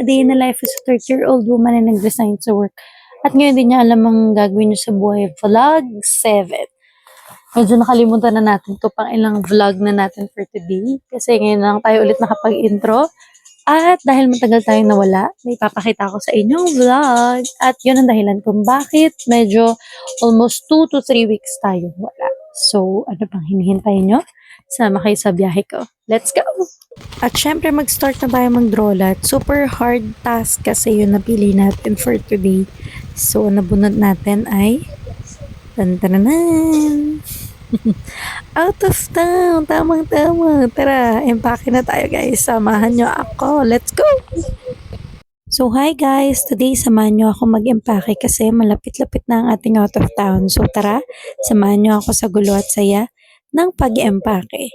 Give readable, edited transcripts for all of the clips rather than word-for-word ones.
A Day in the Life as a 30-year-old woman na nag-resign sa work. At ngayon din niya alam ang gagawin niya sa buhay. Vlog 7. Medyo nakalimutan na natin to pang ilang vlog na natin for today. Kasi ngayon lang tayo ulit nakapag-intro. At dahil matagal tayong nawala, may papakita ko sa inyong vlog. At yun ang dahilan kung bakit medyo almost 2 to 3 weeks tayong wala. So, ano pang hinihintay nyo? Sama kayo sa biyahe ko. Let's go! At syempre, mag-start na tayo mag-drawlat. Super hard task kasi yun napili natin for today. So, nabunod natin ay Tantananan! Out of town! Tamang-tama! Tara, empake na tayo guys. Samahan nyo ako. Let's go! So, hi guys! Today, samahan nyo ako mag-empake kasi malapit-lapit na ang ating out of town. So, tara, samahan nyo ako sa gulo at saya ng pag-empake.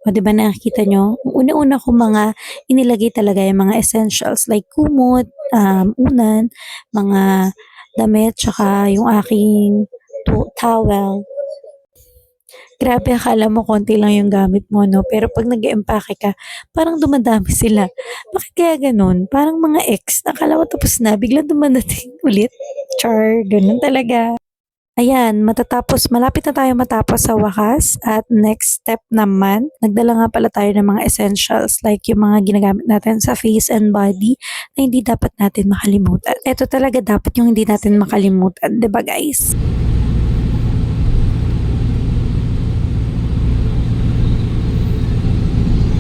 O, diba nakikita nyo? Una-una ko mga inilagay talaga yung mga essentials like kumot, unan, mga damit, tsaka yung aking towel. Grabe, akala mo konti lang yung gamit mo, no? Pero pag nag-empake ka, parang dumadami sila. Bakit kaya ganun? Parang mga ex, akala mo tapos na, biglang dumadating ulit. Char, ganun talaga. Ayan, malapit na tayo matapos sa wakas. At next step naman, nagdala nga pala tayo ng mga essentials like yung mga ginagamit natin sa face and body na hindi dapat natin makalimutan. Ito talaga dapat yung hindi natin makalimutan, 'di ba guys?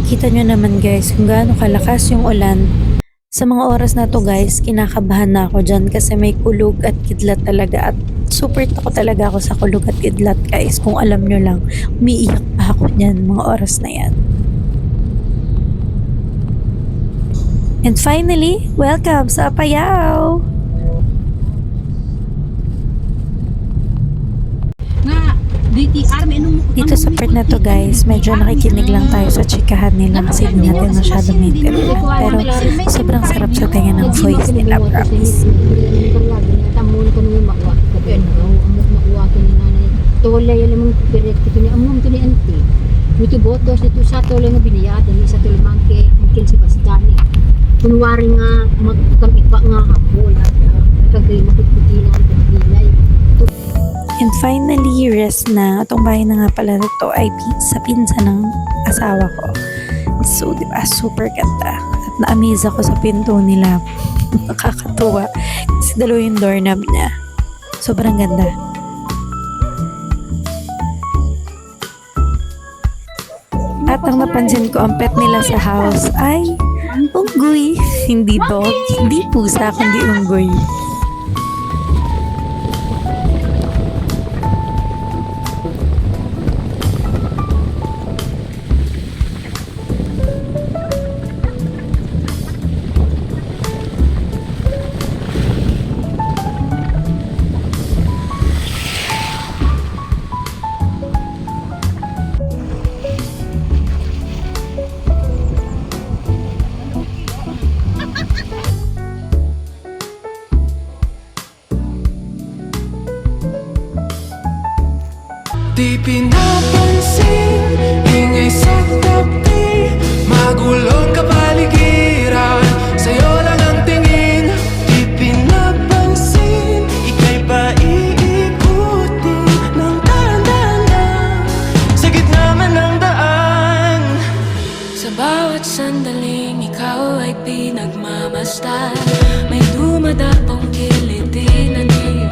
Kita nyo naman guys kung gaano kalakas yung ulan. Sa mga oras na to guys, kinakabahan na ako dyan kasi may kulog at kidlat talaga at super takot talaga ako sa kulog at kidlat guys. Kung alam nyo lang, umiiyak pa ako nyan mga oras na yan. And finally, welcome sa Apayao! Dito sa part na to guys, medyo nakikinig lang tayo sa chikahan nila kasi hindi natin masyado maintindihan. Pero sobrang sarap sa tenga ng voice nila, promise. Tolay alam mong direkto kini amom to ni ante. Buti botos ito sa tolay nga binayadan isa tolay mangke mungkin si Bastani. Kunwari nga magkamipa nga hapon at kagay makikitilan pagdilay. And finally, rest na. Itong bahay na nga pala ito ay sa pinsa ng asawa ko. So, diba, super ganda. At na-amaze ako sa pinto nila. Nakakatuwa. Kasi dalawa yung doorknob niya. Sobrang ganda. At ang napansin ko, ang pet nila sa house ay unggoy. Hindi dog, hindi pusa, kundi unggoy. Di pinapansin, ingay sa tabi, magulong kapaligiran, sa'yo lang ang tingin. Di pinapansin, ika'y paiikutin ng dahan-dahan sa gitna man ng daan. Sa bawat sandaling ikaw ay pinagmamasdan, may dumadapong kiliti na di